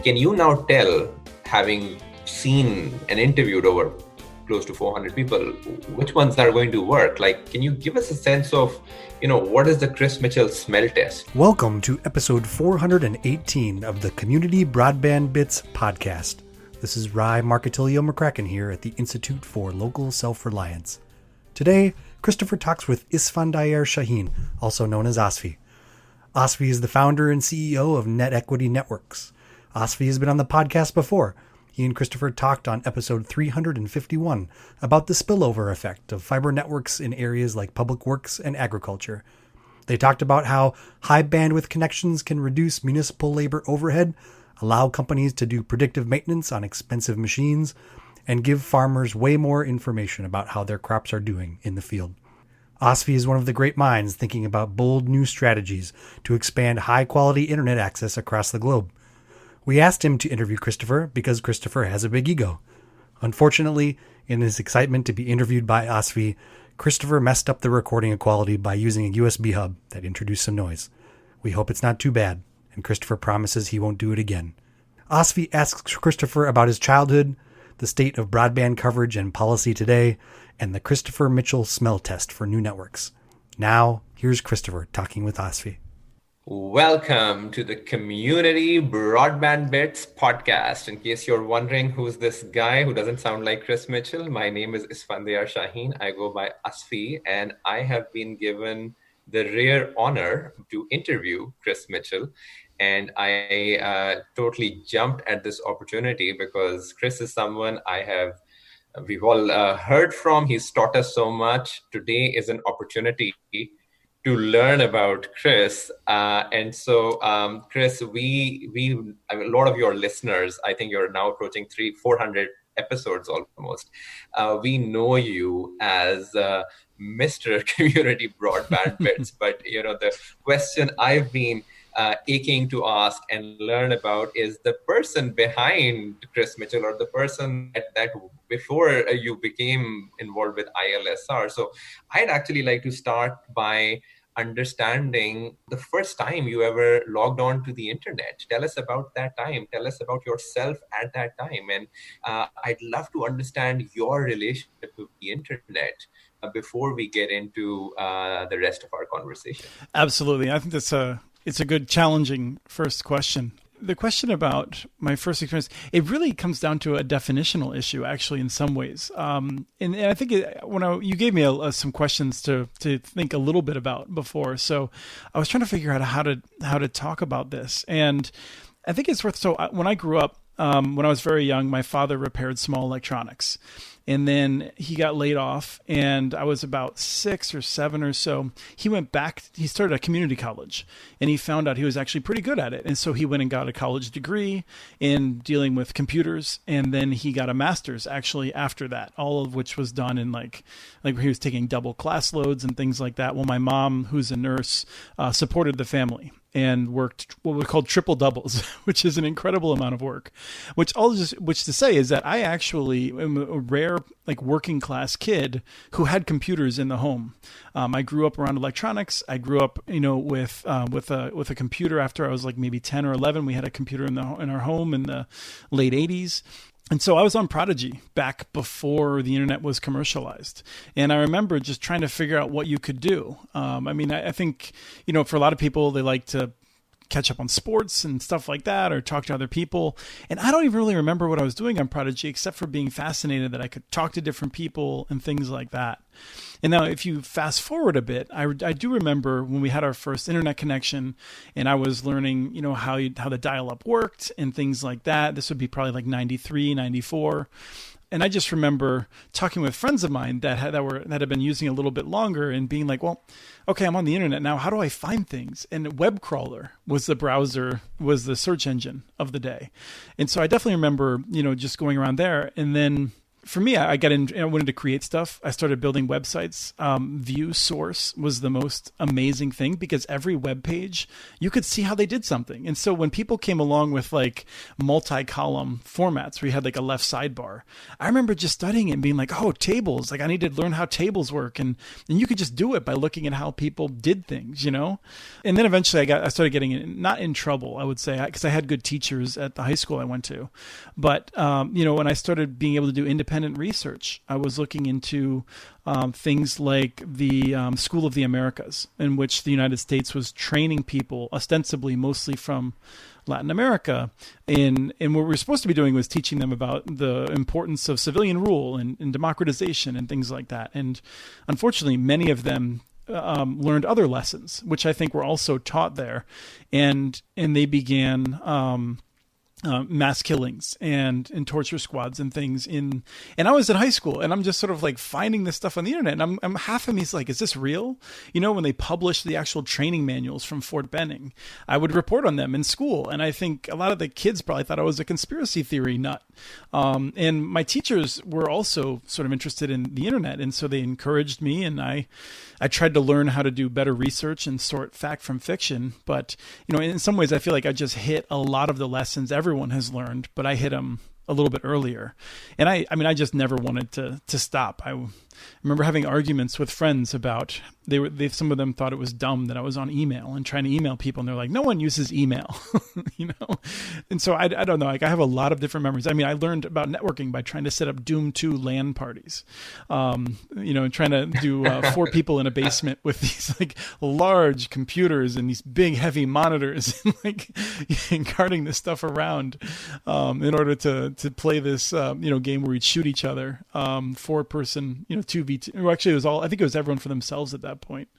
can you now tell, having seen and interviewed over close to 400 people, which ones are going to work? Like, can you give us a sense of, what is the Chris Mitchell smell test? Welcome to episode 418 of the Community Broadband Bits podcast. This is Rai Marketilio McCracken here at the Institute for Local Self-Reliance. Today, Christopher talks with Isfandyar Shaheen, also known as Asfi. Asfi is the founder and CEO of Net Equity Networks. Asfi has been on the podcast before. He and Christopher talked on episode 351 about the spillover effect of fiber networks in areas like public works and agriculture. They talked about how high bandwidth connections can reduce municipal labor overhead, allow companies to do predictive maintenance on expensive machines, and give farmers way more information about how their crops are doing in the field. Asfi is one of the great minds thinking about bold new strategies to expand high-quality internet access across the globe. We asked him to interview Christopher because Christopher has a big ego. Unfortunately, in his excitement to be interviewed by Asfi, Christopher messed up the recording quality by using a USB hub that introduced some noise. We hope it's not too bad, and Christopher promises he won't do it again. Asfi asks Christopher about his childhood, the state of broadband coverage and policy today, and the Christopher Mitchell smell test for new networks. Now, here's Christopher talking with Asfi. Welcome to the Community Broadband Bits podcast. In case you're wondering who's this guy who doesn't sound like Chris Mitchell, my name is Isfandyar Shaheen. I go by Asfi, and I have been given the rare honor to interview Chris Mitchell. And I totally jumped at this opportunity because Chris is someone we've all heard from. He's taught us so much. Today is an opportunity to learn about Chris. And so, Chris, a lot of your listeners, I think you're now approaching 400 episodes almost. We know you as Mr. Community Broadband Bits, but the question I've been aching to ask and learn about is the person behind Chris Mitchell, or the person that before you became involved with ILSR. So I'd actually like to start by understanding the first time you ever logged on to the internet. Tell us about that time. Tell us about yourself at that time. And I'd love to understand your relationship to the internet before we get into the rest of our conversation. Absolutely. I think it's a good, challenging first question. The question about my first experience, it really comes down to a definitional issue, actually, in some ways. And I think you gave me some questions to think a little bit about before, so I was trying to figure out how to talk about this. And I think it's worth. So when I grew up, when I was very young, my father repaired small electronics. And then he got laid off, and I was about 6 or 7 or so. He went back, he started a community college, and he found out he was actually pretty good at it. And so he went and got a college degree in dealing with computers, and then he got a master's actually after that, all of which was done in like he was taking double class loads and things like that. Well, my mom, who's a nurse, supported the family and worked what we call triple doubles, which is an incredible amount of work. Which to say is that I actually am a rare working class kid who had computers in the home. I grew up around electronics. I grew up with a computer after I was maybe 10 or 11. We had a computer in our home in the late 80s. And so I was on Prodigy back before the internet was commercialized. And I remember just trying to figure out what you could do. I think, for a lot of people, they like to catch up on sports and stuff like that, or talk to other people. And I don't even really remember what I was doing on Prodigy, except for being fascinated that I could talk to different people and things like that. And now if you fast forward a bit, I do remember when we had our first internet connection, and I was learning, how the dial-up worked and things like that. This would be probably 93, 94. And I just remember talking with friends of mine that had been using a little bit longer and being like, well, okay, I'm on the internet now. How do I find things? And web crawler was the search engine of the day. And so I definitely remember, just going around there. And then for me, I got in. I wanted to create stuff. I started building websites. View source was the most amazing thing because every web page you could see how they did something. And so when people came along with like multi-column formats where you had like a left sidebar, I remember just studying it and being like, "Oh, tables! Like I need to learn how tables work." And you could just do it by looking at how people did things, you know. And then eventually I started getting not in trouble, I would say, because I had good teachers at the high school I went to. But when I started being able to do independent research, I was looking into things like the School of the Americas, in which the United States was training people, ostensibly mostly from Latin America. And what we were supposed to be doing was teaching them about the importance of civilian rule and democratization and things like that. And unfortunately, many of them learned other lessons, which I think were also taught there. And they began mass killings and torture squads and things and I was in high school and I'm just sort of like finding this stuff on the internet and I'm half of me's like, is this real? You know, when they published the actual training manuals from Fort Benning, I would report on them in school. And I think a lot of the kids probably thought I was a conspiracy theory nut. And my teachers were also sort of interested in the internet. And so they encouraged me and I tried to learn how to do better research and sort fact from fiction. But, you know, in some ways I feel like I just hit a lot of the lessons everyone has learned, but I hit them a little bit earlier. And I just never wanted to stop. I remember having arguments with friends about some of them thought it was dumb that I was on email and trying to email people, and they're like, no one uses email, you know. And so I don't know. Like I have a lot of different memories. I mean, I learned about networking by trying to set up Doom 2 LAN parties, and trying to do 4 people in a basement with these like large computers and these big heavy monitors and like and carting this stuff around in order to play this game where we'd shoot each other, 4-person 2v2. Well, actually, I think it was everyone for themselves at that point.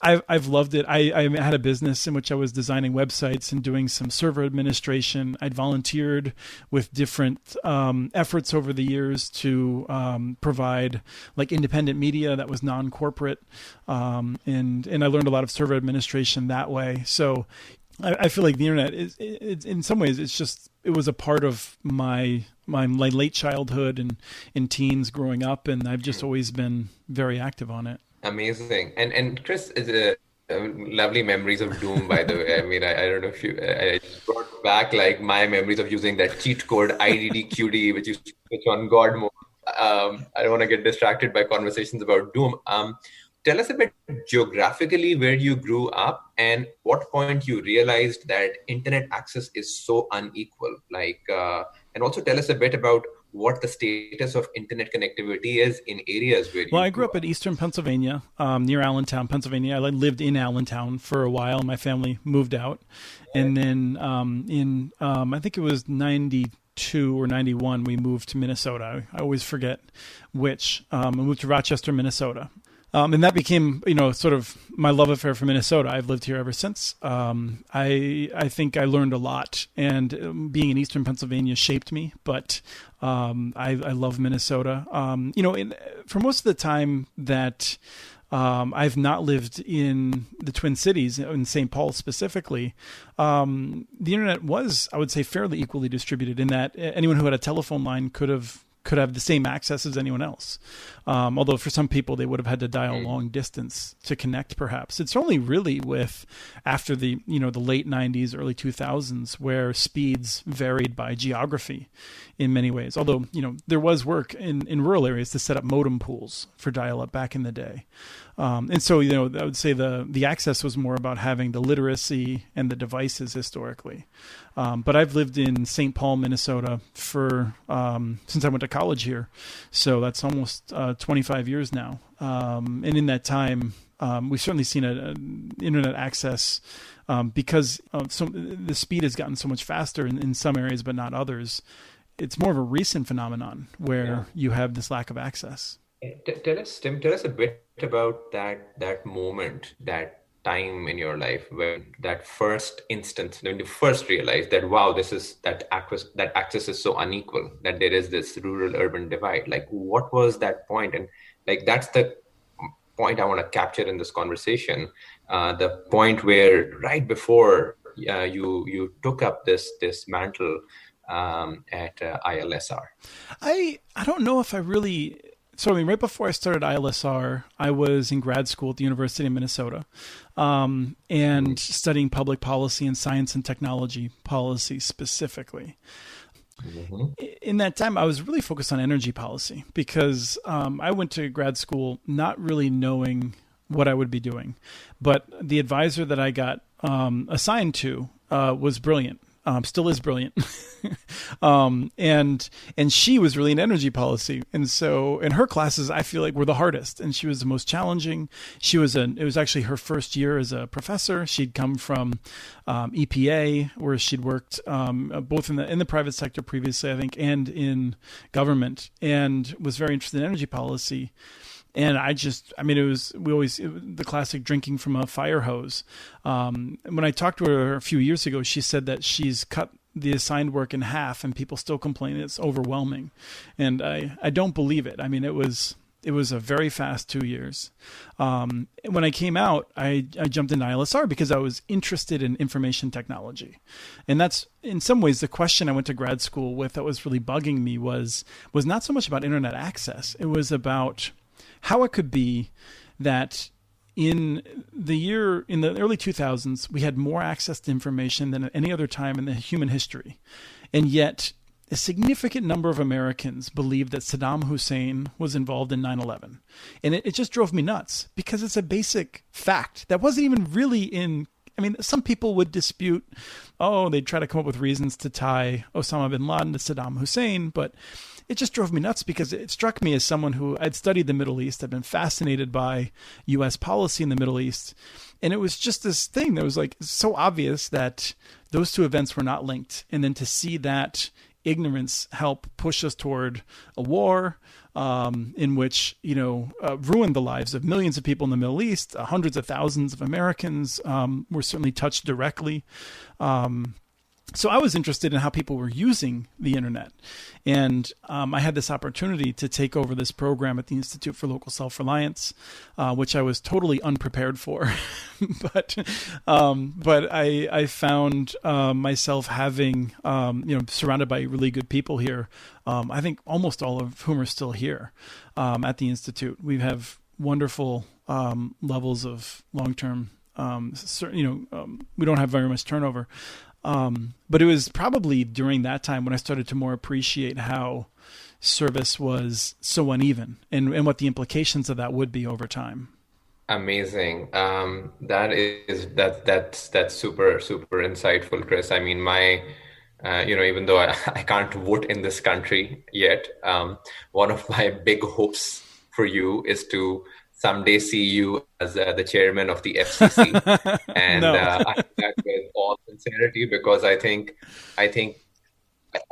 I've loved it. I had a business in which I was designing websites and doing some server administration. I'd volunteered with different efforts over the years to provide like independent media that was non-corporate, and I learned a lot of server administration that way. So I feel like the internet is in some ways it was a part of my late childhood and in teens growing up, and I've just always been very active on it. Amazing. And Chris is lovely memories of Doom, by the way. I mean, I don't know if I brought back like my memories of using that cheat code IDDQD, which is switch on God mode. I don't want to get distracted by conversations about Doom. Tell us a bit geographically where you grew up and what point you realized that internet access is so unequal. And also tell us a bit about what the status of internet connectivity is in areas where I grew up in eastern Pennsylvania, near Allentown, Pennsylvania. I lived in Allentown for a while. My family moved out. And then I think it was 92 or 91, we moved to Minnesota. I always forget which. I moved to Rochester, Minnesota. And that became, sort of my love affair for Minnesota. I've lived here ever since. I think I learned a lot, and being in Eastern Pennsylvania shaped me. But I love Minnesota. For most of the time that I've not lived in the Twin Cities, in St. Paul specifically, the internet was, I would say, fairly equally distributed in that anyone who had a telephone line could have the same access as anyone else. Although for some people, they would have had to dial long distance to connect, perhaps. It's only really after the late 90s, early 2000s, where speeds varied by geography in many ways. Although, there was work in rural areas to set up modem pools for dial-up back in the day. And so, I would say the access was more about having the literacy and the devices historically. But I've lived in St. Paul, Minnesota since I went to college here. So that's almost 25 years now. And in that time, we've certainly seen an internet access because the speed has gotten so much faster in some areas, but not others. It's more of a recent phenomenon where you have this lack of access. Tell us, Tim, a bit about that moment, that time in your life when that first instance, when you first realized that, wow, that access is so unequal, that there is this rural-urban divide. Like, what was that point? And like, that's the point I want to capture in this conversation. The point where right before you took up this mantle, at ILSR? I don't know if I really. So, I mean, right before I started ILSR, I was in grad school at the University of Minnesota, and studying public policy and science and technology policy specifically. Mm-hmm. In that time, I was really focused on energy policy because I went to grad school not really knowing what I would be doing. But the advisor that I got assigned to was brilliant. Still is brilliant. And she was really in energy policy. And so in her classes, I feel like were the hardest, and she was the most challenging. It was actually her first year as a professor. She'd come from EPA, where she'd worked both in the private sector previously, I think, and in government, and was very interested in energy policy. And it was the classic drinking from a fire hose. When I talked to her a few years ago, she said that she's cut the assigned work in half, and people still complain it's overwhelming. And I don't believe it. I mean, it was a very fast 2 years. When I came out, I jumped into ILSR because I was interested in information technology. And that's, in some ways, the question I went to grad school with that was really bugging me was not so much about internet access. It was about how it could be that in the early 2000s, we had more access to information than at any other time in the human history. And yet a significant number of Americans believed that Saddam Hussein was involved in 9/11. And it just drove me nuts because it's a basic fact that wasn't even really I mean, some people would dispute, they'd try to come up with reasons to tie Osama bin Laden to Saddam Hussein, but it just drove me nuts because it struck me as someone who I'd studied the Middle East. I'd been fascinated by U.S. policy in the Middle East. And it was just this thing that was like so obvious that those two events were not linked. And then to see that ignorance help push us toward a war in which, ruined the lives of millions of people in the Middle East, hundreds of thousands of Americans were certainly touched directly. So I was interested in how people were using the internet. And I had this opportunity to take over this program at the Institute for Local Self-Reliance, which I was totally unprepared for. but I found myself having, surrounded by really good people here. I think almost all of whom are still here at the Institute. We have wonderful levels of long-term, we don't have very much turnover. But it was probably during that time when I started to more appreciate how service was so uneven and what the implications of that would be over time. Amazing. That's super, super insightful, Chris. I mean, even though I can't vote in this country yet, one of my big hopes for you is to someday see you as the chairman of the FCC. And No. I say that with all sincerity because I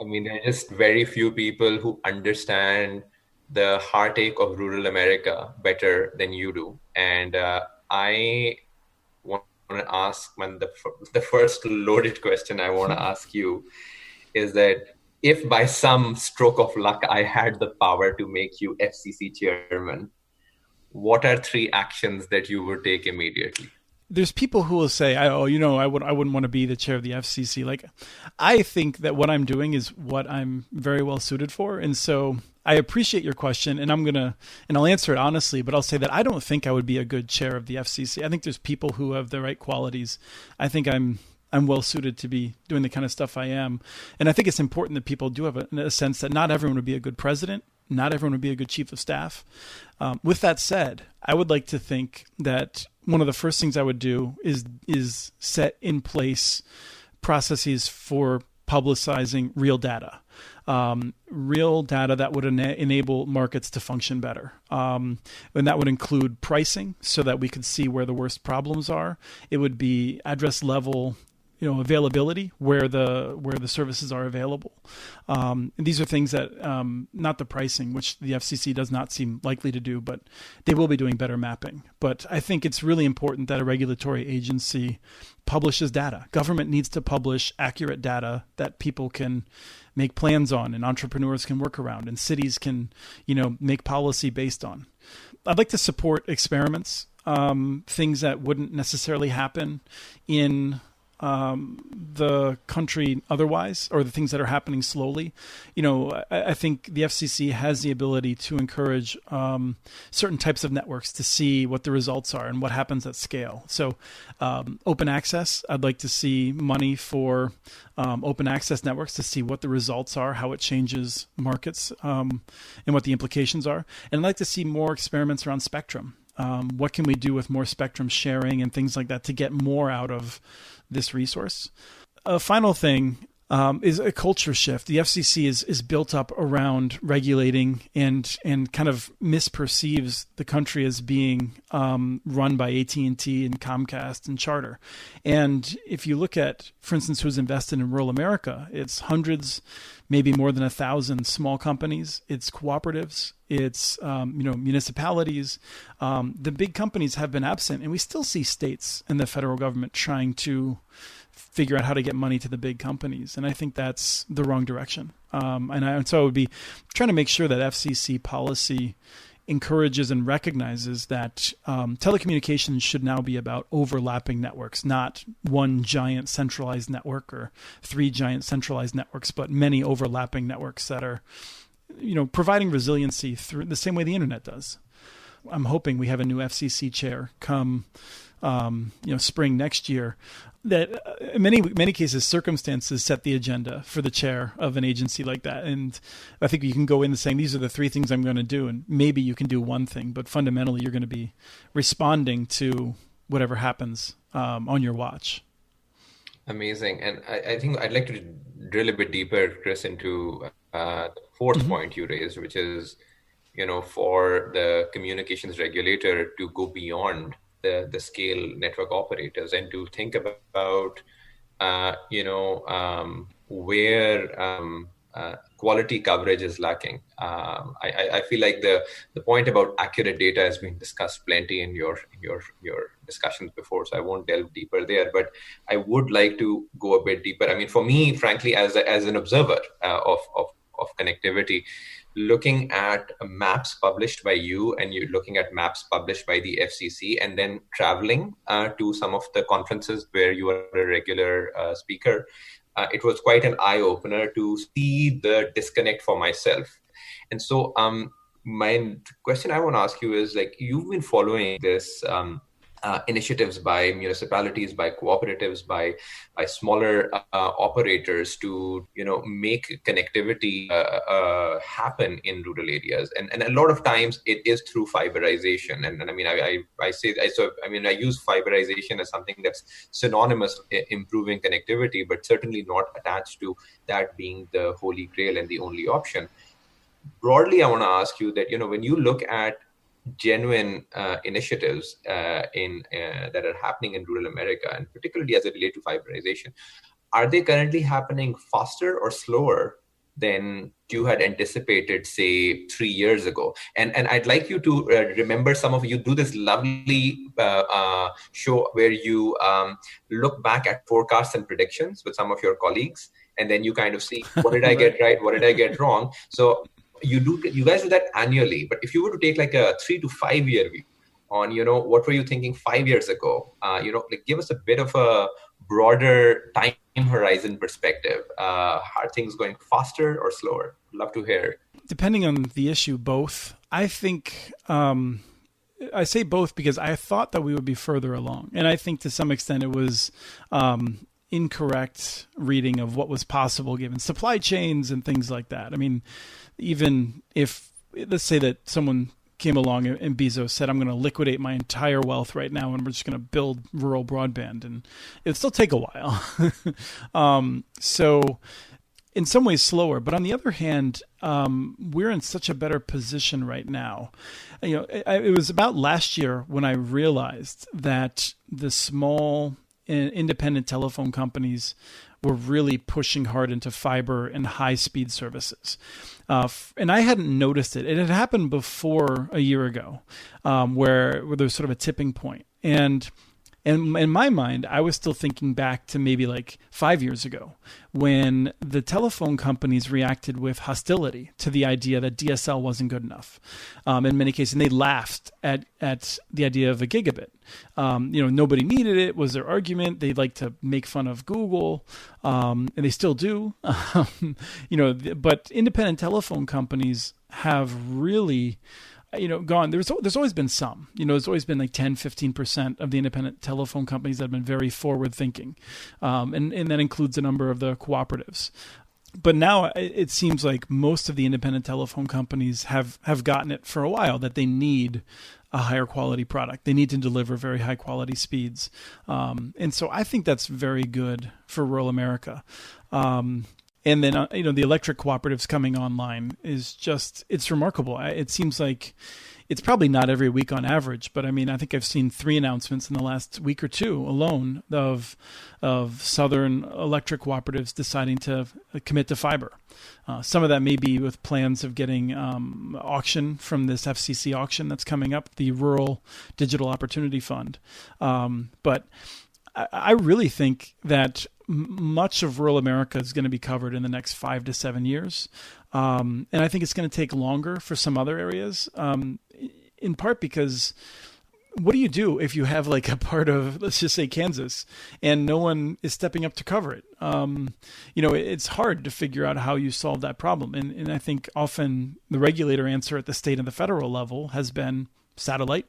mean, there are just very few people who understand the heartache of rural America better than you do. And I want to ask, the first loaded question I want to ask you is that if by some stroke of luck I had the power to make you FCC chairman, what are 3 actions that you would take immediately? There's people who will say, I wouldn't want to be the chair of the FCC. Like, I think that what I'm doing is what I'm very well suited for. And so I appreciate your question, and I'll answer it honestly, but I'll say that I don't think I would be a good chair of the FCC. I think there's people who have the right qualities. I think I'm well suited to be doing the kind of stuff I am. And I think it's important that people do have a sense that not everyone would be a good president. Not everyone would be a good chief of staff. With that said, I would like to think that one of the first things I would do is set in place processes for publicizing real data that would enable markets to function better. And that would include pricing so that we could see where the worst problems are. It would be address level availability where the services are available. And these are things that, not the pricing, which the FCC does not seem likely to do, but they will be doing better mapping. But I think it's really important that a regulatory agency publishes data. Government needs to publish accurate data that people can make plans on and entrepreneurs can work around and cities can, make policy based on. I'd like to support experiments, things that wouldn't necessarily happen in the country otherwise, or the things that are happening slowly. I think the FCC has the ability to encourage certain types of networks to see what the results are and what happens at scale. So open access, I'd like to see money for open access networks to see what the results are, how it changes markets, and what the implications are. And I'd like to see more experiments around spectrum. What can we do with more spectrum sharing and things like that to get more out of this resource? A final thing is a culture shift. The FCC is built up around regulating and kind of misperceives the country as being run by AT&T and Comcast and Charter. And if you look at, for instance, who's invested in rural America, it's hundreds, maybe more than 1,000 small companies. It's cooperatives. It's municipalities. The big companies have been absent, and we still see states and the federal government trying to figure out how to get money to the big companies. And I think that's the wrong direction. So I would be trying to make sure that FCC policy encourages and recognizes that telecommunications should now be about overlapping networks, not one giant centralized network or three giant centralized networks, but many overlapping networks that are, providing resiliency through the same way the internet does. I'm hoping we have a new FCC chair come, spring next year. That in many cases, circumstances set the agenda for the chair of an agency like that. And I think you can go in saying, these are the three things I'm going to do. And maybe you can do one thing, but fundamentally you're going to be responding to whatever happens on your watch. Amazing. And I think I'd like to drill a bit deeper, Chris, into the fourth point you raised, which is, for the communications regulator to go beyond the scale network operators and to think about, where quality coverage is lacking. I feel like the point about accurate data has been discussed plenty in your discussions before, so I won't delve deeper there. But I would like to go a bit deeper. I mean, for me, frankly, as an observer of connectivity, looking at maps published by you and you're looking at maps published by the FCC, and then traveling to some of the conferences where you are a regular speaker, it was quite an eye-opener to see the disconnect for myself. And so my question I want to ask you is, you've been following this initiatives by municipalities, by cooperatives, by smaller operators to make connectivity happen in rural areas, and a lot of times it is through fiberization. And I mean, I use fiberization as something that's synonymous improving connectivity, but certainly not attached to that being the holy grail and the only option. Broadly, I want to ask you that when you look at genuine initiatives that are happening in rural America, and particularly as it relates to fiberization, are they currently happening faster or slower than you had anticipated, say, 3 years ago? And I'd like you to remember, some of you do this lovely show where you look back at forecasts and predictions with some of your colleagues, and then you kind of see, what did I get right, what did I get wrong? So you guys do that annually, but if you were to take a 3 to 5 year view on, what were you thinking 5 years ago? Give us a bit of a broader time horizon perspective. Are things going faster or slower? Love to hear. Depending on the issue, both. I think I say both because I thought that we would be further along, and I think to some extent it was incorrect reading of what was possible given supply chains and things like that. I mean, even if, let's say that someone came along and Bezos said, I'm going to liquidate my entire wealth right now and we're just going to build rural broadband, and it'd still take a while. So in some ways slower, but on the other hand, we're in such a better position right now. It was about last year when I realized that the small independent telephone companies were really pushing hard into fiber and high-speed services. And I hadn't noticed it. It had happened before a year ago, where there's sort of a tipping point. And And in my mind, I was still thinking back to maybe like 5 years ago when the telephone companies reacted with hostility to the idea that DSL wasn't good enough. In many cases, and they laughed at the idea of a gigabit. Nobody needed it was their argument. They like to make fun of Google, and they still do. But independent telephone companies have really gone. There's always been some, there's always been like 10-15% of the independent telephone companies that have been very forward thinking. And that includes a number of the cooperatives. But now it seems like most of the independent telephone companies have gotten it for a while that they need a higher quality product. They need to deliver very high quality speeds. And so I think that's very good for rural America. And then, the electric cooperatives coming online is just, it's remarkable. It seems like it's probably not every week on average, but I think I've seen 3 announcements in the last week or 2 alone of Southern electric cooperatives deciding to commit to fiber. Some of that may be with plans of getting auction from this FCC auction that's coming up, the Rural Digital Opportunity Fund. But I really think that much of rural America is going to be covered in the next 5 to 7 years. And I think it's going to take longer for some other areas, in part because what do you do if you have like a part of, let's just say, Kansas, and no one is stepping up to cover it? It's hard to figure out how you solve that problem. And I think often the regulator answer at the state and the federal level has been satellite.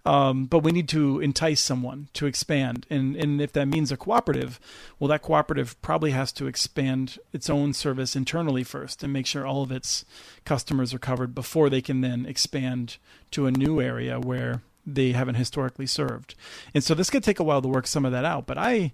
But we need to entice someone to expand. And if that means a cooperative, well, that cooperative probably has to expand its own service internally first and make sure all of its customers are covered before they can then expand to a new area where they haven't historically served. And so this could take a while to work some of that out. But I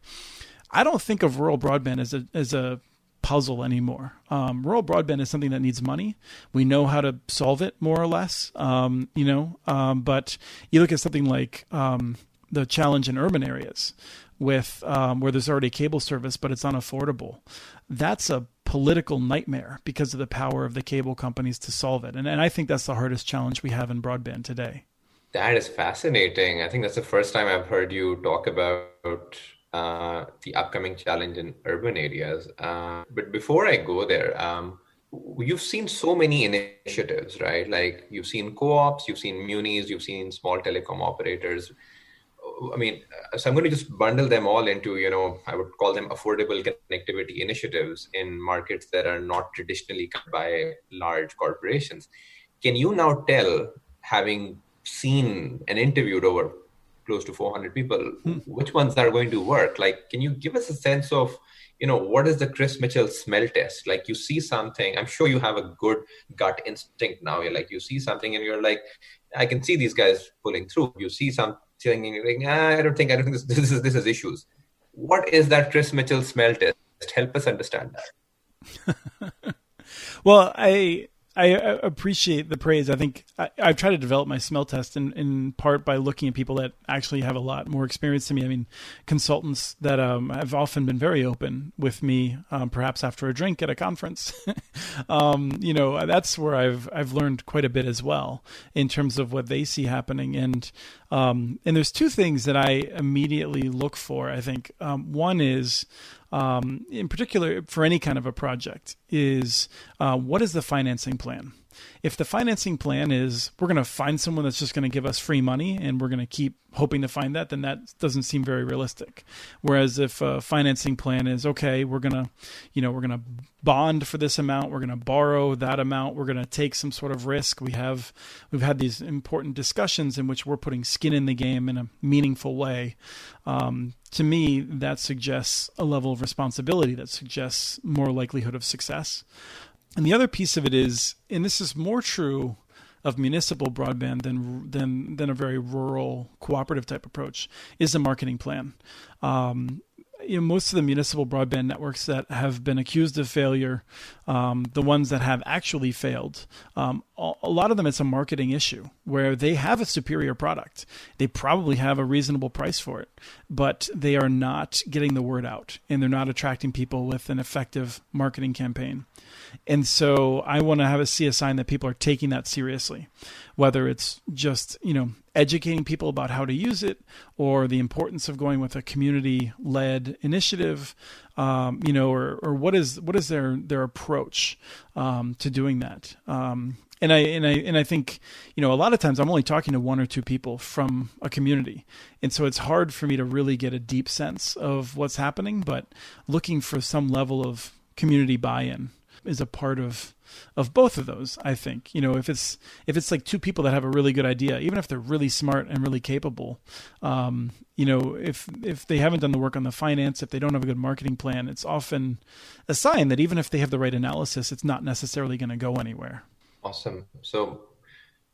don't think of rural broadband as a puzzle anymore. Rural broadband is something that needs money. We know how to solve it more or less, but you look at something like the challenge in urban areas with where there's already cable service, but it's unaffordable. That's a political nightmare because of the power of the cable companies to solve it. And I think that's the hardest challenge we have in broadband today. That is fascinating. I think that's the first time I've heard you talk about the upcoming challenge in urban areas. But before I go there, you've seen so many initiatives, right? Like you've seen co-ops, you've seen munis, you've seen small telecom operators. So I'm going to just bundle them all into, I would call them affordable connectivity initiatives in markets that are not traditionally covered by large corporations. Can you now tell, having seen and interviewed over close to 400 people, which ones are going to work? Like, can you give us a sense of, what is the Chris Mitchell smell test? Like you see something, I'm sure you have a good gut instinct now. You're like, you see something and you're like, I can see these guys pulling through. You see something and you're like, I don't think this is issues. What is that Chris Mitchell smell test? Help us understand that. Well, I appreciate the praise. I think I've tried to develop my smell test in part by looking at people that actually have a lot more experience than me. Consultants that have often been very open with me, perhaps after a drink at a conference. That's where I've learned quite a bit as well in terms of what they see happening. And there's 2 things that I immediately look for. I think one is, in particular for any kind of a project, is what is the financing plan? If the financing plan is we're going to find someone that's just going to give us free money and we're going to keep hoping to find that, then that doesn't seem very realistic. Whereas if a financing plan is, okay, we're going to bond for this amount, we're going to borrow that amount, we're going to take some sort of risk. We've had these important discussions in which we're putting skin in the game in a meaningful way. To me, that suggests a level of responsibility that suggests more likelihood of success. And the other piece of it is, and this is more true of municipal broadband than a very rural cooperative type approach, is the marketing plan. Most of the municipal broadband networks that have been accused of failure, the ones that have actually failed, a lot of them, it's a marketing issue where they have a superior product. They probably have a reasonable price for it, but they are not getting the word out and they're not attracting people with an effective marketing campaign. And so I want to see a sign that people are taking that seriously. whether it's just, educating people about how to use it, or the importance of going with a community-led initiative, or what is their approach to doing that. And I think, a lot of times I'm only talking to one or two people from a community. And so it's hard for me to really get a deep sense of what's happening, but looking for some level of community buy-in is a part of both of those, I think. If it's like two people that have a really good idea, even if they're really smart and really capable, if they haven't done the work on the finance, if they don't have a good marketing plan, it's often a sign that even if they have the right analysis, it's not necessarily going to go anywhere. Awesome. So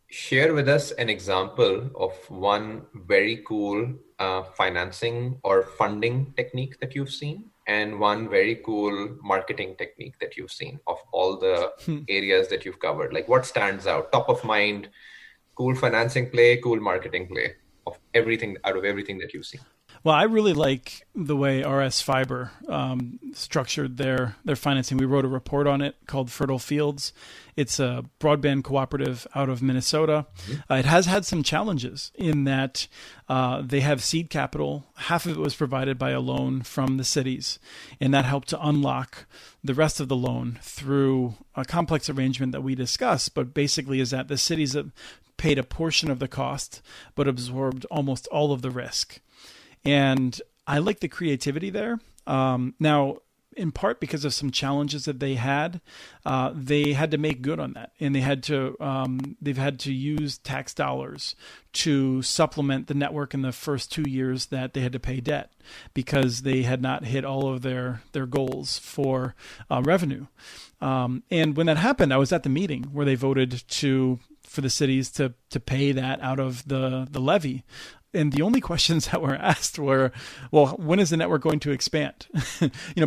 share with us an example of one very cool financing or funding technique that you've seen, and one very cool marketing technique that you've seen of all the areas that you've covered. Like, what stands out, top of mind, cool financing play, cool marketing play of everything, out of everything that you've seen? Well, I really like the way RS Fiber structured their financing. We wrote a report on it called Fertile Fields. It's a broadband cooperative out of Minnesota. It has had some challenges in that they have seed capital. Half of it was provided by a loan from the cities, and that helped to unlock the rest of the loan through a complex arrangement that we discussed, but basically is that the cities paid a portion of the cost but absorbed almost all of the risk. And I like the creativity there. Now, in part because of some challenges that they had to make good on that, and they've had to use tax dollars to supplement the network in the first 2 years that they had to pay debt because they had not hit all of their goals for revenue. And when that happened, I was at the meeting where they voted for the cities to pay that out of the levy. And the only questions that were asked were, well, when is the network going to expand?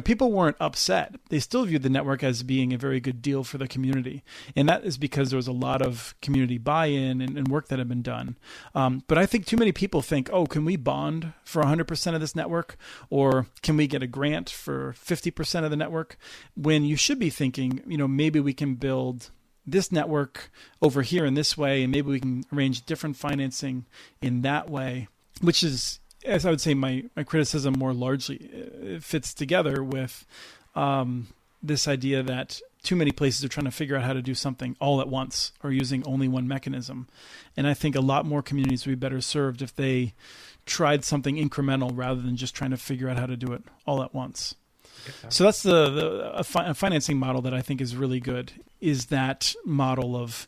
People weren't upset. They still viewed the network as being a very good deal for the community. And that is because there was a lot of community buy-in and work that had been done. But I think too many people think, oh, can we bond for 100% of this network? Or can we get a grant for 50% of the network? When you should be thinking, maybe we can build this network over here in this way, and maybe we can arrange different financing in that way, which is, as I would say, my criticism more largely fits together with this idea that too many places are trying to figure out how to do something all at once or using only one mechanism. And I think a lot more communities would be better served if they tried something incremental rather than just trying to figure out how to do it all at once. So that's a financing model that I think is really good, is that model of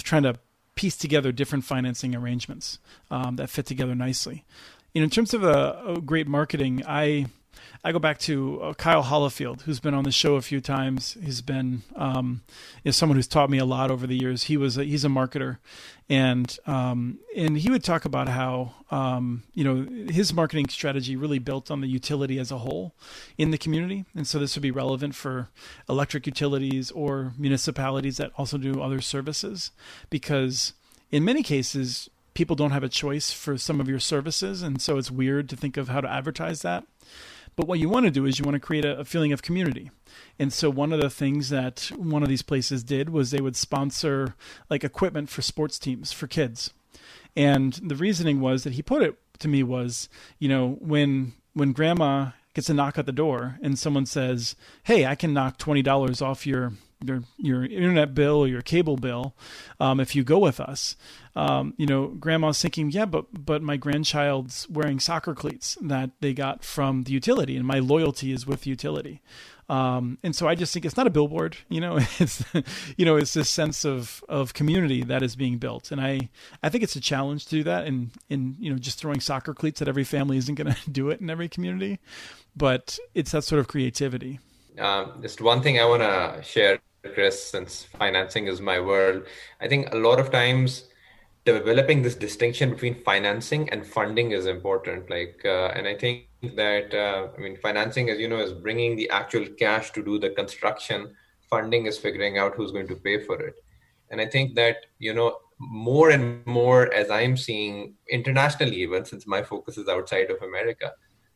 trying to piece together different financing arrangements that fit together nicely. In terms of a great marketing, I go back to Kyle Hollifield, who's been on the show a few times. He's been is someone who's taught me a lot over the years. He's a marketer, and he would talk about how his marketing strategy really built on the utility as a whole in the community, and so this would be relevant for electric utilities or municipalities that also do other services, because in many cases people don't have a choice for some of your services, and so it's weird to think of how to advertise that. But what you want to do is you want to create a feeling of community. And so one of the things that one of these places did was they would sponsor like equipment for sports teams for kids. And the reasoning was that he put it to me was, when grandma gets a knock at the door and someone says, hey, I can knock $20 off your internet bill or your cable bill if you go with us. Grandma's thinking, yeah, but my grandchild's wearing soccer cleats that they got from the utility, and my loyalty is with the utility. And so I just think it's not a billboard, it's this sense of community that is being built. And I think it's a challenge to do that, and just throwing soccer cleats at every family isn't going to do it in every community, but it's that sort of creativity. Just one thing I want to share, Chris, since financing is my world. I think a lot of times developing this distinction between financing and funding is important. And I think that, financing, as you know, is bringing the actual cash to do the construction. Funding is figuring out who's going to pay for it. And I think that, more and more, as I'm seeing internationally, even since my focus is outside of America,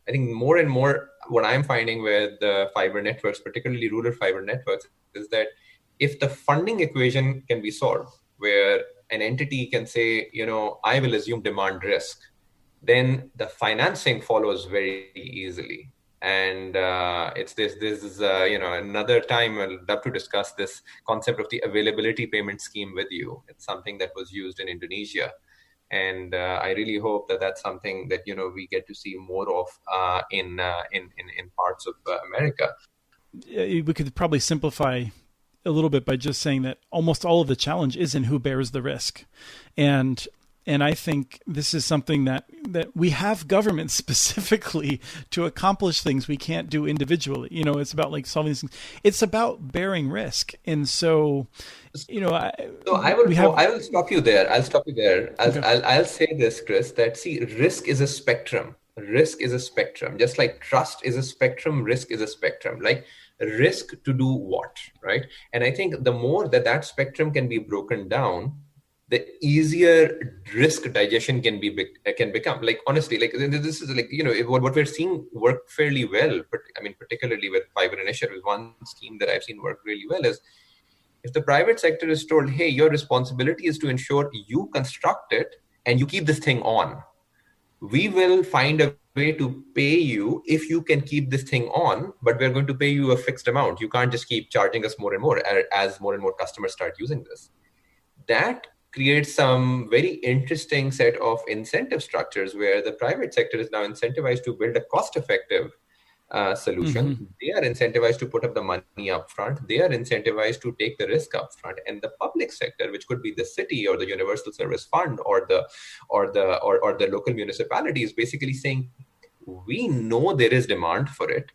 I think more and more what I'm finding with the fiber networks, particularly rural fiber networks, is that if the funding equation can be solved, where an entity can say, I will assume demand risk, then the financing follows very easily. And it's this is another time I'll love to discuss this concept of the availability payment scheme with you. It's something that was used in Indonesia, and I really hope that that's something that we get to see more of in parts of America. We could probably simplify a little bit by just saying that almost all of the challenge is in who bears the risk. And I think this is something that we have government specifically to accomplish things we can't do individually. It's about like solving these things. It's about bearing risk. And so, So I will stop you there. I'll stop you there. Okay. I'll say this, Chris, that see, risk is a spectrum. Risk is a spectrum. Just like trust is a spectrum, risk is a spectrum. Like risk to do what, right? And I think the more that spectrum can be broken down, the easier risk digestion can become. Like honestly, like this is like what we're seeing work fairly well. But I mean, particularly with fiber initiatives, one scheme that I've seen work really well is if the private sector is told, hey, your responsibility is to ensure you construct it and you keep this thing on. We will find a way to pay you if you can keep this thing on, but we're going to pay you a fixed amount. You can't just keep charging us more and more as more and more customers start using this. That creates some very interesting set of incentive structures where the private sector is now incentivized to build a cost-effective solution. Mm-hmm. They are incentivized to put up the money up front. They are incentivized to take the risk up front. And the public sector, which could be the city or the Universal Service Fund or the local municipality, is basically saying, we know there is demand for it.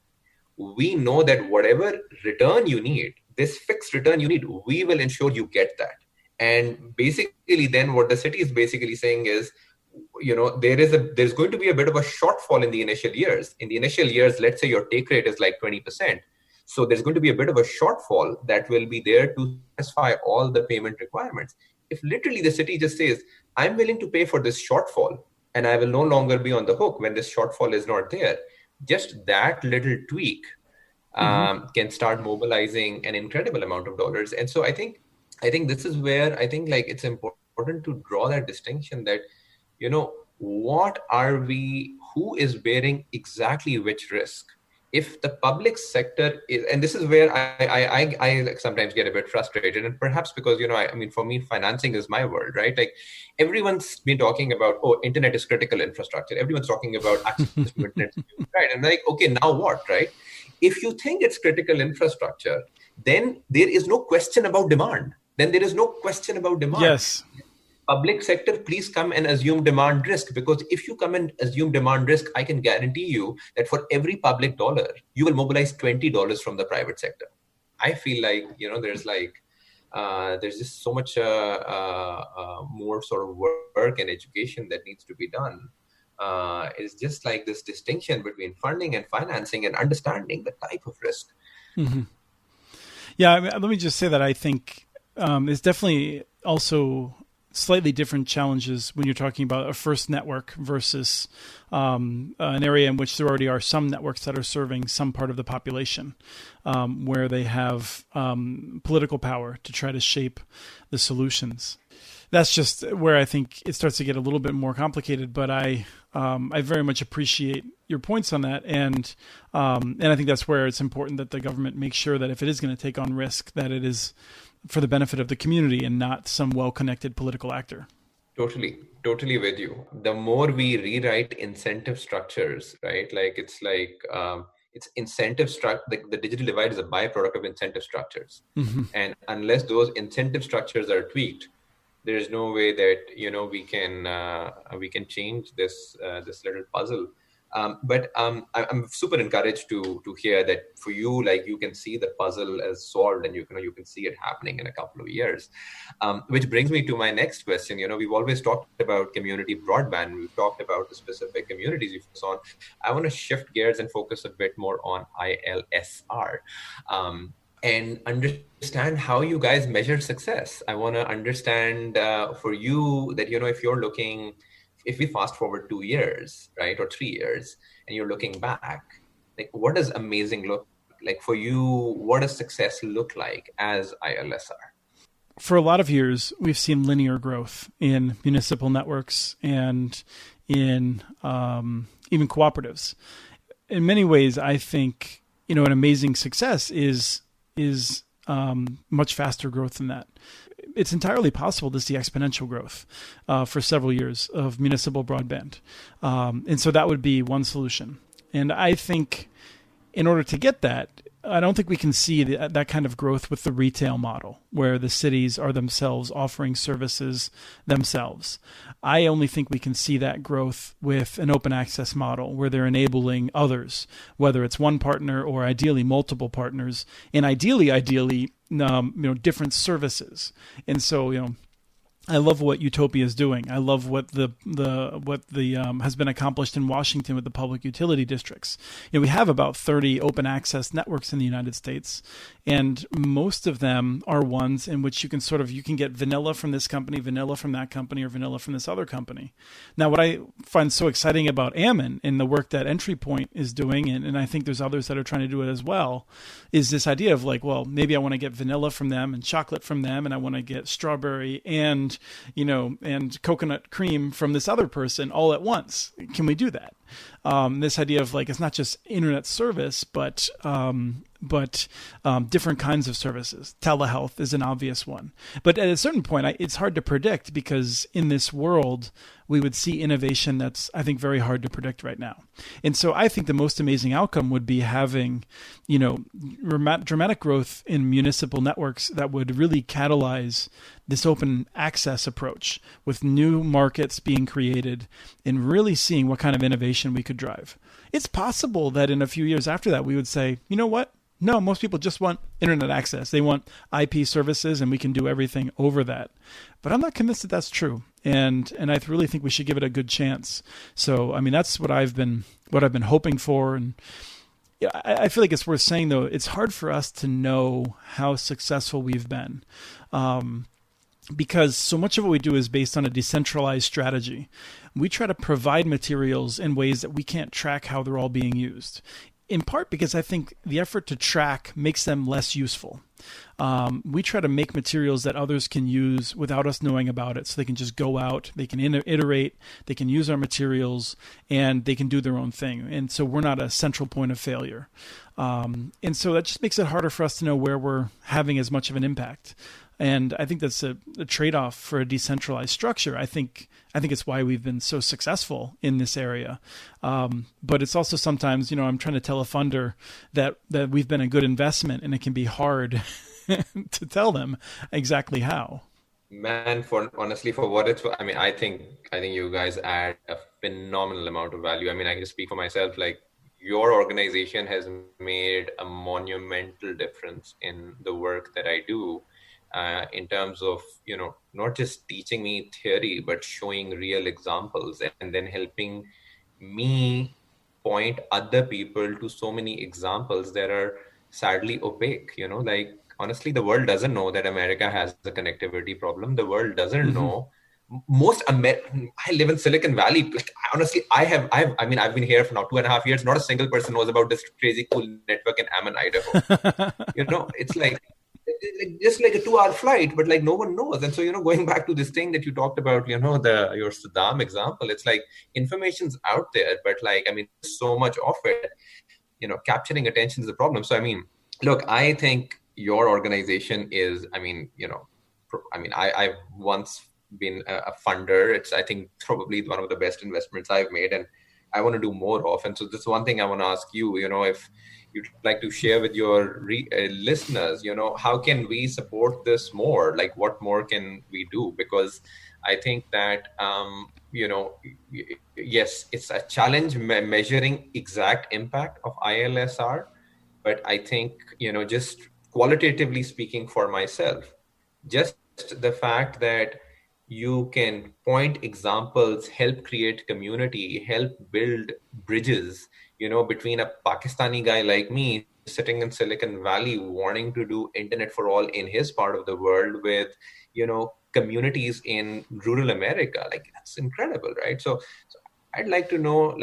We know that whatever return you need, this fixed return you need, we will ensure you get that. And basically then what the city is basically saying is, there's going to be a bit of a shortfall in the initial years. In the initial years, let's say your take rate is like 20%. So there's going to be a bit of a shortfall that will be there to satisfy all the payment requirements. If literally the city just says, I'm willing to pay for this shortfall and I will no longer be on the hook when this shortfall is not there, just that little tweak can start mobilizing an incredible amount of dollars. And so I think this is where I think like it's important to draw that distinction that what are we, who is bearing exactly which risk? If the public sector is, and this is where I like sometimes get a bit frustrated, and perhaps because, I mean, for me, financing is my world, right? Like everyone's been talking about, oh, internet is critical infrastructure. Everyone's talking about access to internet, right? And like, okay, now what, right? If you think it's critical infrastructure, then there is no question about demand. Yes. Public sector, please come and assume demand risk, because if you come and assume demand risk, I can guarantee you that for every public dollar, you will mobilize $20 from the private sector. I feel like, there's just so much more sort of work and education that needs to be done. It's just like this distinction between funding and financing and understanding the type of risk. Mm-hmm. Yeah, I mean, let me just say that I think it's definitely also slightly different challenges when you're talking about a first network versus an area in which there already are some networks that are serving some part of the population, where they have political power to try to shape the solutions. That's just where I think it starts to get a little bit more complicated. But I very much appreciate your points on that, and I think that's where it's important that the government makes sure that if it is going to take on risk, that it is for the benefit of the community and not some well-connected political actor. Totally with you. The more we rewrite incentive structures, right? Like it's incentive structure. The digital divide is a byproduct of incentive structures, and unless those incentive structures are tweaked, there is no way that we can change this little puzzle. But I'm super encouraged to hear that for you, like you can see the puzzle as solved, and you can see it happening in a couple of years. Which brings me to my next question. We've always talked about community broadband. We've talked about the specific communities you focus on. I want to shift gears and focus a bit more on ILSR. And understand how you guys measure success. I want to understand for you that, if we fast forward 2 years, right, or 3 years, and you're looking back, like what does amazing look like for you? What does success look like as ILSR? for a lot of years, we've seen linear growth in municipal networks and in even cooperatives. In many ways, I think an amazing success is much faster growth than that. It's entirely possible to see exponential growth for several years of municipal broadband, and so that would be one solution. And I think in order to get that, I don't think we can see that kind of growth with the retail model, where the cities are themselves offering services themselves. I only think we can see that growth with an open access model, where they're enabling others, whether it's one partner or ideally multiple partners, and ideally, different services. And so, I love what Utopia is doing. I love what the has been accomplished in Washington with the public utility districts. We have about 30 open access networks in the United States, and most of them are ones in which you can get vanilla from this company, vanilla from that company, or vanilla from this other company. Now, what I find so exciting about Ammon and the work that Entry Point is doing, and I think there's others that are trying to do it as well, is this idea of maybe I want to get vanilla from them and chocolate from them, and I want to get strawberry and coconut cream from this other person all at once. Can we do that? This idea of it's not just internet service, but different kinds of services. Telehealth is an obvious one. But at a certain point, it's hard to predict, because in this world, we would see innovation that's, I think, very hard to predict right now. And so I think the most amazing outcome would be having, dramatic growth in municipal networks that would really catalyze this open access approach, with new markets being created and really seeing what kind of innovation we could drive. It's possible that in a few years after that, we would say, you know what? No, most people just want internet access. They want IP services, and we can do everything over that. But I'm not convinced that that's true, and I really think we should give it a good chance. So, I mean, that's what I've been hoping for, and I feel like it's worth saying, though, it's hard for us to know how successful we've been, because so much of what we do is based on a decentralized strategy. We try to provide materials in ways that we can't track how they're all being used, in part because I think the effort to track makes them less useful. We try to make materials that others can use without us knowing about it, so they can just go out, they can iterate, they can use our materials, and they can do their own thing. And so we're not a central point of failure. And so that just makes it harder for us to know where we're having as much of an impact. And I think that's a trade-off for a decentralized structure. I think it's why we've been so successful in this area. But it's also sometimes, I'm trying to tell a funder that we've been a good investment, and it can be hard to tell them exactly how. Man, honestly, for what it's, I think you guys add a phenomenal amount of value. I can just speak for myself. Your organization has made a monumental difference in the work that I do. In terms of, not just teaching me theory, but showing real examples, and then helping me point other people to so many examples that are sadly opaque. Honestly, the world doesn't know that America has a connectivity problem. The world doesn't know. I live in Silicon Valley. Honestly, I've been here for now 2.5 years. Not a single person knows about this crazy cool network in Ammon, Idaho. It's just like a 2-hour flight, but no one knows. And so, going back to this thing that you talked about, your Saddam example, it's information's out there, but so much of it, capturing attention is the problem. So, look, I think your organization is, I've once been a funder. It's, I think, probably one of the best investments I've made, and I want to do more of. And so this one thing I want to ask you, if you'd like to share with your listeners, how can we support this more? What more can we do? Because I think that, yes, it's a challenge measuring exact impact of ILSR, but I think, just qualitatively speaking for myself, just the fact that you can point examples, help create community, help build bridges, between a Pakistani guy like me sitting in Silicon Valley wanting to do internet for all in his part of the world with, communities in rural America. That's incredible, right? So I'd like to know,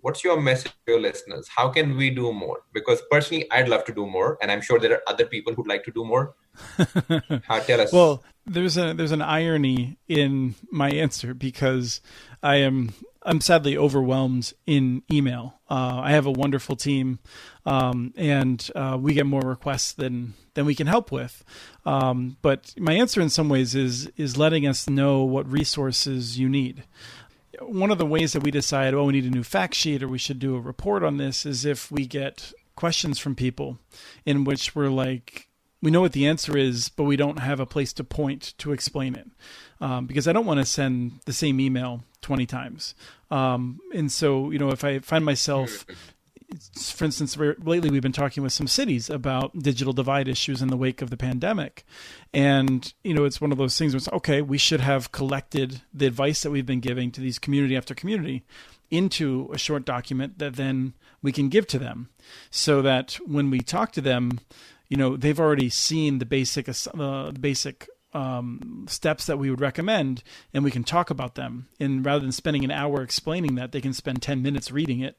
what's your message to your listeners? How can we do more? Because personally, I'd love to do more, and I'm sure there are other people who'd like to do more. Tell us. Well, there's an irony in my answer because I'm sadly overwhelmed in email. I have a wonderful team, and we get more requests than we can help with. But my answer in some ways is letting us know what resources you need. One of the ways that we decide, oh, we need a new fact sheet or we should do a report on this is if we get questions from people in which we're like, we know what the answer is, but we don't have a place to point to explain it. Because I don't want to send the same email 20 times. And so, if I find myself, for instance, lately we've been talking with some cities about digital divide issues in the wake of the pandemic. And, it's one of those things where it's, okay, we should have collected the advice that we've been giving to these community after community into a short document that then we can give to them so that when we talk to them, they've already seen the basic steps that we would recommend, and we can talk about them. And rather than spending an hour explaining that, they can spend 10 minutes reading it,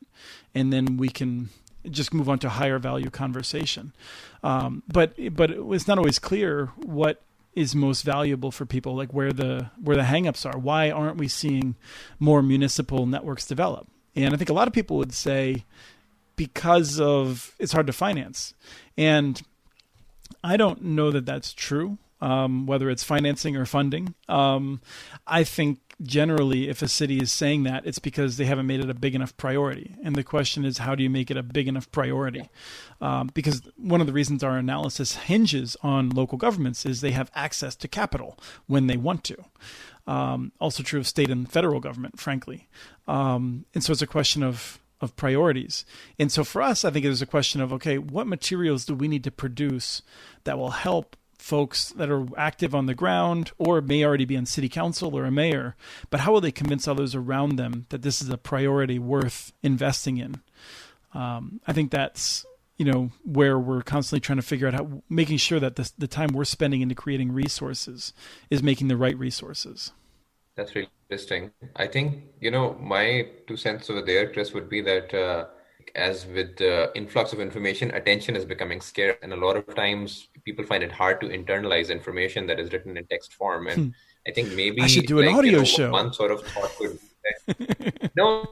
and then we can just move on to a higher value conversation. But it's not always clear what is most valuable for people, like where the hangups are. Why aren't we seeing more municipal networks develop? And I think a lot of people would say because of it's hard to finance. And I don't know that that's true, whether it's financing or funding. I think generally if a city is saying that, it's because they haven't made it a big enough priority. And the question is, how do you make it a big enough priority? Because one of the reasons our analysis hinges on local governments is they have access to capital when they want to. Also true of state and federal government, frankly. And so it's a question of priorities. And so for us, I think it is a question of, okay, what materials do we need to produce that will help folks that are active on the ground or may already be on city council or a mayor, but how will they convince others around them that this is a priority worth investing in? I think that's, where we're constantly trying to figure out how, making sure that the time we're spending into creating resources is making the right resources. That's really interesting. I think, my 2 cents over there, Chris, would be that as with the influx of information, attention is becoming scarce. And a lot of times people find it hard to internalize information that is written in text form. And I think maybe I should do an audio show. One sort of thought could no,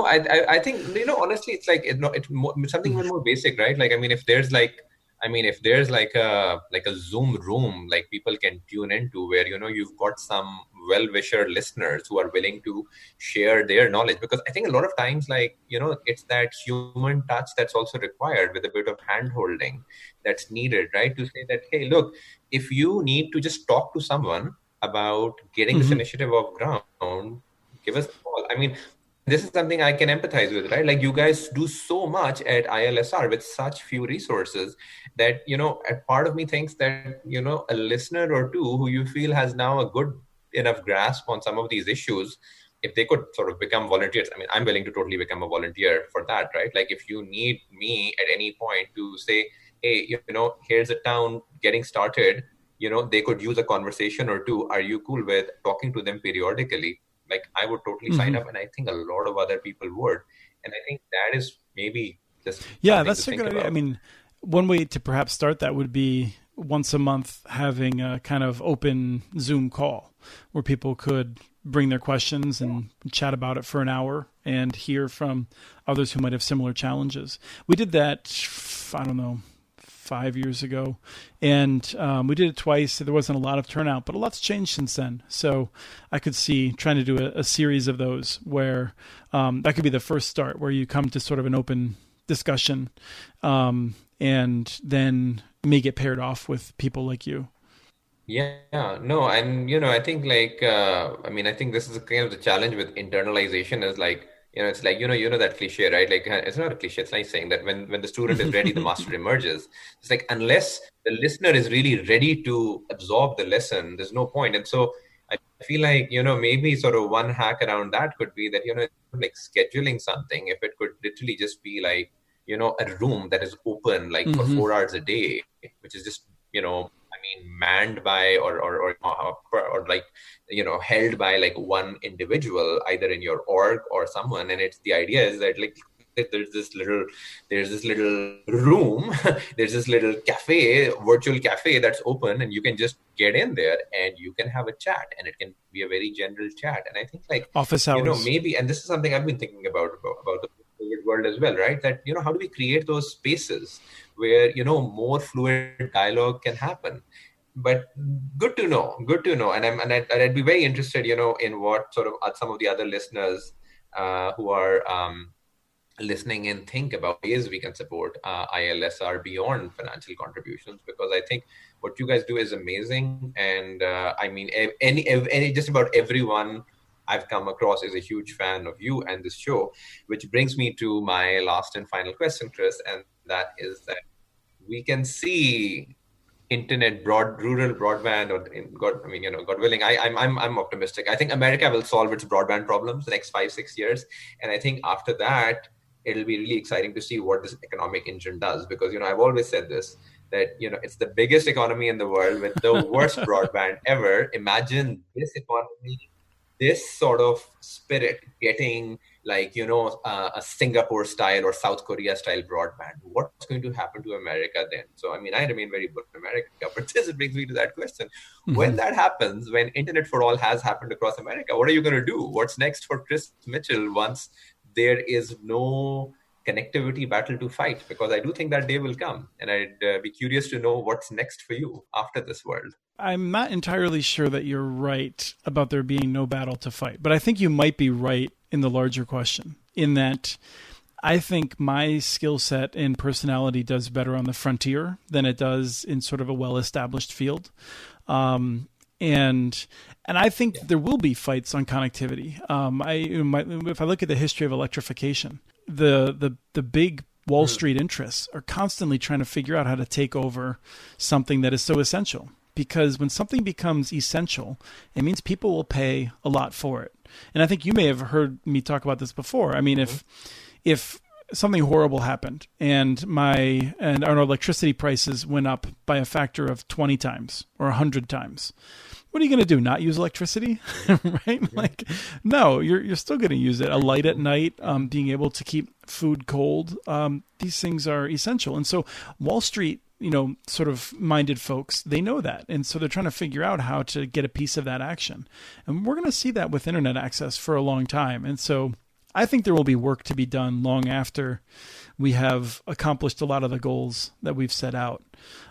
I think, honestly, it's like, it's something even more basic, right? Like, if there's like a Zoom room, like people can tune into where, you've got some well-wisher listeners who are willing to share their knowledge, because I think a lot of times, it's that human touch that's also required with a bit of hand-holding that's needed, right? To say that, hey, look, if you need to just talk to someone about getting this initiative off ground, give us a call. This is something I can empathize with, right? Like, you guys do so much at ILSR with such few resources that, a part of me thinks that, a listener or two who you feel has now a good enough grasp on some of these issues, if they could sort of become volunteers. I'm willing to totally become a volunteer for that, right? Like, if you need me at any point to say, hey, here's a town getting started, they could use a conversation or two. Are you cool with talking to them periodically? Like, I would totally sign up, and I think a lot of other people would. And I think that is maybe just that's a good idea. One way to perhaps start that would be once a month having a kind of open Zoom call where people could bring their questions and chat about it for an hour and hear from others who might have similar challenges. We did that, 5 years ago, and we did it twice. There wasn't a lot of turnout, but a lot's changed since then. So I could see trying to do a series of those where that could be the first start, where you come to sort of an open discussion, and then may get paired off with people like you. Yeah, no, and I think I think this is kind of the challenge with internalization is like, it's like, that cliche, right? Like, it's not a cliche. It's like saying that when the student is ready, the master emerges. It's like, unless the listener is really ready to absorb the lesson, there's no point. And so I feel like, maybe sort of one hack around that could be that, like scheduling something, if it could literally just be like, a room that is open, like for 4 hours a day, which is just, manned by or like, held by like one individual, either in your org or someone. And it's the idea is that, like, there's this little room, there's this little cafe, virtual cafe that's open, and you can just get in there and you can have a chat, and it can be a very general chat. And I think, like, Office hours. maybe, and this is something I've been thinking about the COVID world as well, right? That, how do we create those spaces where, more fluid dialogue can happen? But good to know. And I'd be very interested, in what sort of some of the other listeners who are listening in think about ways we can support ILSR beyond financial contributions, because I think what you guys do is amazing. And I mean, any just about everyone I've come across is a huge fan of you and this show, which brings me to my last and final question, Chris, and that is that we can see rural broadband, or in God, I mean, God willing, I'm optimistic. I think America will solve its broadband problems the next 5-6 years, and I think after that, it'll be really exciting to see what this economic engine does. Because I've always said this, that it's the biggest economy in the world with the worst broadband ever. Imagine this economy, this sort of spirit getting, like, a Singapore style or South Korea style broadband. What's going to happen to America then? So, I mean, I remain very bullish on America, but this brings me to that question. When that happens, when Internet for All has happened across America, what are you going to do? What's next for Chris Mitchell once there is no connectivity battle to fight? Because I do think that day will come, and I'd be curious to know what's next for you after this world. I'm not entirely sure that you're right about there being no battle to fight, but I think you might be right in the larger question, in that I think my skill set and personality does better on the frontier than it does in sort of a well-established field. And I think there will be fights on connectivity. If I look at the history of electrification, the big Wall Street interests are constantly trying to figure out how to take over something that is so essential. Because when something becomes essential, it means people will pay a lot for it. And I think you may have heard me talk about this before. I mean, if something horrible happened and our electricity prices went up by a factor of 20 times or 100 times, what are you going to do? Not use electricity, right? Like, no, you're still going to use it. A light at night, being able to keep food cold. These things are essential. And so Wall Street, sort of minded folks, they know that. And so they're trying to figure out how to get a piece of that action. And we're going to see that with internet access for a long time. And so I think there will be work to be done long after we have accomplished a lot of the goals that we've set out.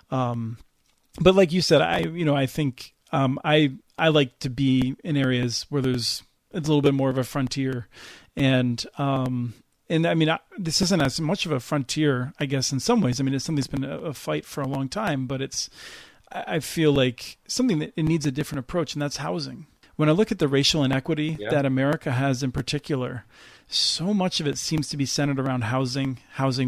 But like you said, I think I like to be in areas where it's a little bit more of a frontier. And I mean, this isn't as much of a frontier, I guess, in some ways. I mean, it's something that's been a fight for a long time, but I feel like something that it needs a different approach, and that's housing. When I look at the racial inequity that America has in particular, so much of it seems to be centered around housing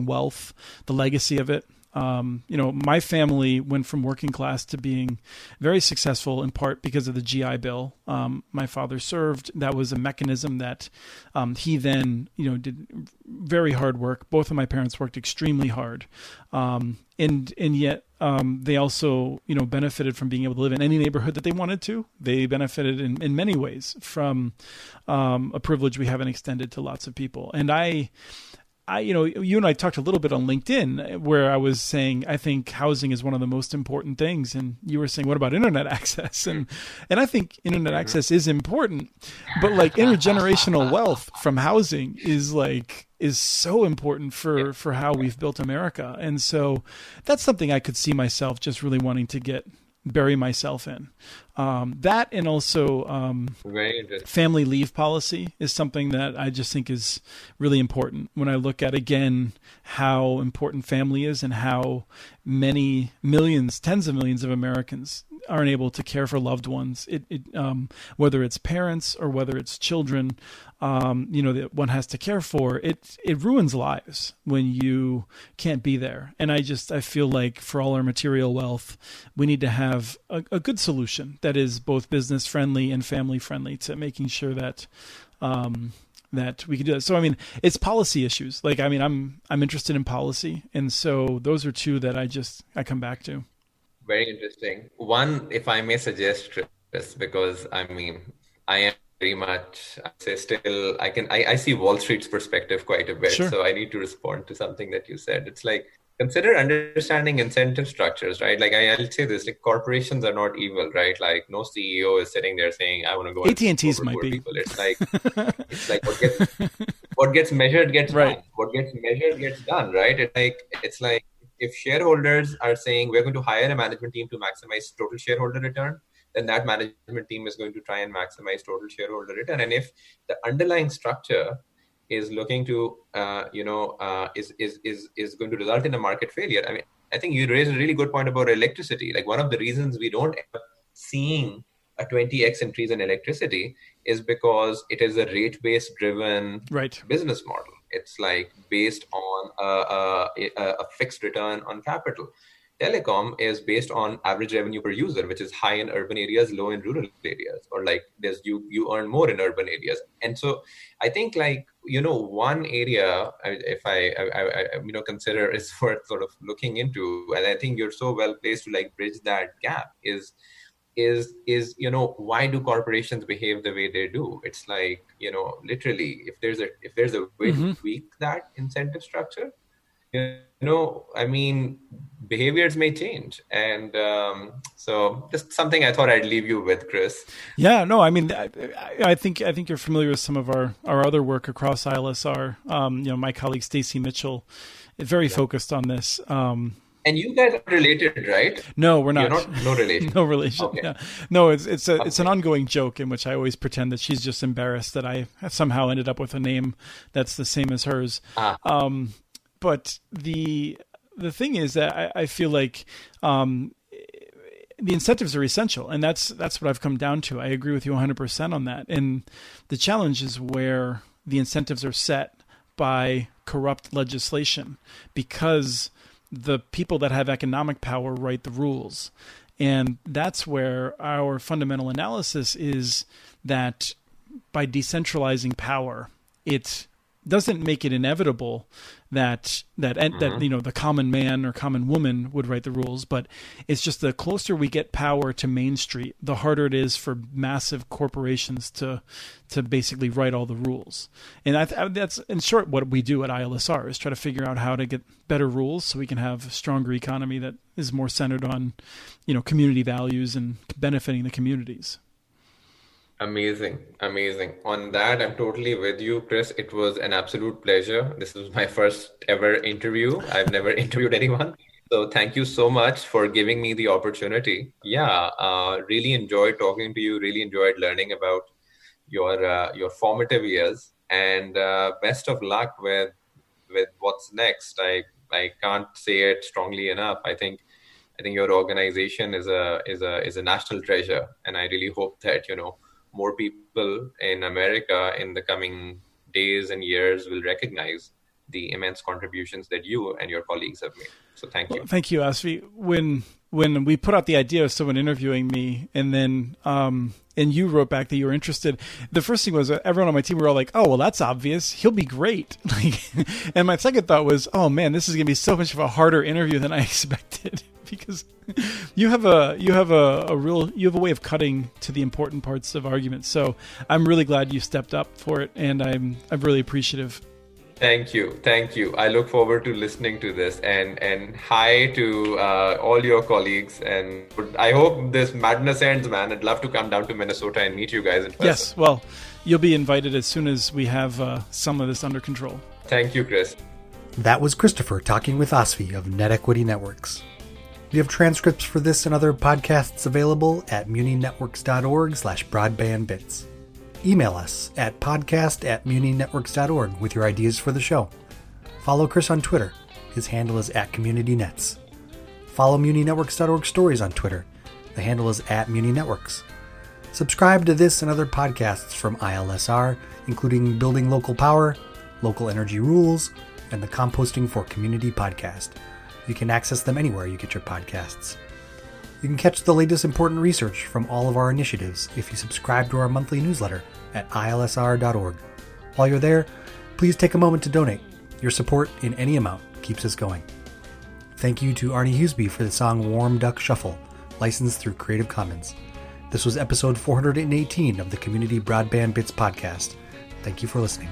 wealth, the legacy of it. My family went from working class to being very successful in part because of the GI Bill. My father served. That was a mechanism that he then, did very hard work. Both of my parents worked extremely hard. And yet they also, benefited from being able to live in any neighborhood that they wanted to. They benefited in many ways from a privilege we haven't extended to lots of people. And you and I talked a little bit on LinkedIn where I was saying, I think housing is one of the most important things. And you were saying, what about internet access? And I think internet access is important, but like intergenerational wealth from housing is so important for how we've built America. And so that's something I could see myself just really wanting to bury myself in. That, and also family leave policy is something that I just think is really important when I look at, again, how important family is and how many millions, tens of millions of Americans aren't able to care for loved ones. Whether it's parents or whether it's children, that one has to care for. It ruins lives when you can't be there. And I feel like for all our material wealth, we need to have a good solution that is both business friendly and family friendly to making sure that that we can do that. So I mean, it's policy issues. Like, I mean, I'm interested in policy, and so those are two that I come back to. Very interesting. One, if I may suggest, Chris, because I mean, I very much, I say still, I see Wall Street's perspective quite a bit. Sure. So I need to respond to something that you said. It's like, consider understanding incentive structures, right? Like I'll say this, like corporations are not evil, right? Like no CEO is sitting there saying, I want to go and take AT&T's over might poor be. people. It's like what gets measured gets Right. done. What gets measured gets done, right? It's like if shareholders are saying we're going to hire a management team to maximize total shareholder return, then that management team is going to try and maximize total shareholder return. And if the underlying structure is looking to, is going to result in a market failure. I mean, I think you raised a really good point about electricity. Like one of the reasons we don't end up seeing a 20x increase in electricity is because it is a rate-based driven Right. business model. It's like based on a fixed return on capital. Telecom is based on average revenue per user, which is high in urban areas, low in rural areas, or like there's you earn more in urban areas. And so I think like, one area if I consider is worth sort of looking into, and I think you're so well placed to like bridge that gap is why do corporations behave the way they do? It's like, literally if there's a way to tweak that incentive structure, I mean, behaviors may change. And so just something I thought I'd leave you with, Chris. Yeah, no, I mean, I think you're familiar with some of our other work across ILSR. My colleague Stacy Mitchell is very focused on this. And you guys are related, right? No, we're not. You're not, no relation. No relation. Okay. Yeah. No, it's an ongoing joke in which I always pretend that she's just embarrassed that I somehow ended up with a name that's the same as hers. But the thing is that I feel like the incentives are essential, and that's what I've come down to. I agree with you 100% on that. And the challenge is where the incentives are set by corrupt legislation, because the people that have economic power write the rules. And that's where our fundamental analysis is that by decentralizing power, it doesn't make it inevitable that the common man or common woman would write the rules, but it's just the closer we get power to Main Street, the harder it is for massive corporations to basically write all the rules. And that's in short what we do at ILSR, is try to figure out how to get better rules so we can have a stronger economy that is more centered on, community values and benefiting the communities. Amazing. On that, I'm totally with you, Chris. It was an absolute pleasure. This was my first ever interview. I've never interviewed anyone. So thank you so much for giving me the opportunity. Yeah, really enjoyed talking to you. Really enjoyed learning about your formative years. And best of luck with what's next. I can't say it strongly enough. I think your organization is a national treasure, and I really hope that more people in America in the coming days and years will recognize the immense contributions that you and your colleagues have made. So thank you. Well, thank you, Asvi. When we put out the idea of someone interviewing me, and then and you wrote back that you were interested, the first thing was everyone on my team were all like, "Oh, well, that's obvious. He'll be great." And my second thought was, "Oh man, this is going to be so much of a harder interview than I expected." Because you have a way of cutting to the important parts of arguments. So I'm really glad you stepped up for it, and I'm really appreciative. Thank you. I look forward to listening to this, and hi to all your colleagues. And I hope this madness ends, man. I'd love to come down to Minnesota and meet you guys in person. Yes, well, you'll be invited as soon as we have some of this under control. Thank you, Chris. That was Christopher talking with Asvi of Net Equity Networks. We have transcripts for this and other podcasts available at muninetworks.org/broadbandbits. Email us at podcast@muninetworks.org with your ideas for the show. Follow Chris on Twitter. His handle is @CommunityNets. Follow muninetworks.org stories on Twitter. The handle is @muninetworks. Subscribe to this and other podcasts from ILSR, including Building Local Power, Local Energy Rules, and the Composting for Community podcast. You can access them anywhere you get your podcasts. You can catch the latest important research from all of our initiatives if you subscribe to our monthly newsletter at ilsr.org. While you're there, please take a moment to donate. Your support in any amount keeps us going. Thank you to Arnie Huseby for the song Warm Duck Shuffle, licensed through Creative Commons. This was episode 418 of the Community Broadband Bits podcast. Thank you for listening.